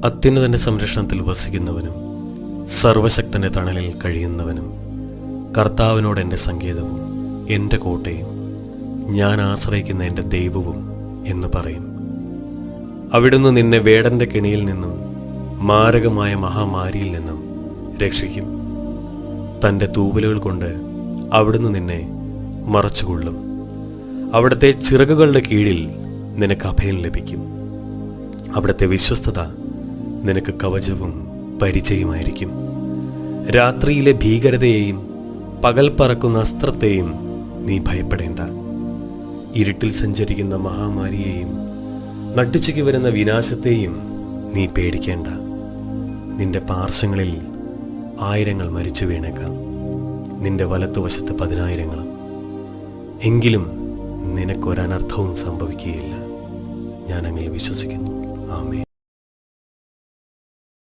അത്യുന്നതൻ്റെ സംരക്ഷണത്തിൽ വസിക്കുന്നവനും സർവശക്തൻ്റെ തണലിൽ കഴിയുന്നവനും കർത്താവിനോട് എൻ്റെ സങ്കേതവും എൻ്റെ കോട്ടയും ഞാൻ ആശ്രയിക്കുന്ന എൻ്റെ ദൈവവും എന്ന് പറയും. അവിടുന്ന് നിന്നെ വേടൻ്റെ കെണിയിൽ നിന്നും മാരകമായ മഹാമാരിയിൽ നിന്നും രക്ഷിക്കും. തൻ്റെ തൂവലുകൾ കൊണ്ട് അവിടുന്ന് നിന്നെ മറച്ചുകൊള്ളും. അവിടുത്തെ ചിറകുകളുടെ കീഴിൽ നിനക്ക് അഭയം ലഭിക്കും. അവിടുത്തെ വിശ്വസ്തത നിനക്ക് കവചവും പരിചയമായിരിക്കും. രാത്രിയിലെ ഭീകരതയെയും പകൽ പറക്കുന്ന അസ്ത്രത്തെയും നീ ഭയപ്പെടേണ്ട. ഇരുട്ടിൽ സഞ്ചരിക്കുന്ന മഹാമാരിയെയും നട്ടുച്ചയ്ക്ക് വരുന്ന വിനാശത്തെയും നീ പേടിക്കേണ്ട. നിന്റെ പാർശ്വങ്ങളിൽ 1000 മരിച്ചു വീണേക്കാം, നിന്റെ വലത്തുവശത്ത് 10,000. എങ്കിലും നിനക്കൊരനർത്ഥവും സംഭവിക്കുകയില്ല. ഞാൻ അങ്ങനെ വിശ്വസിക്കുന്നു. ആമേൻ.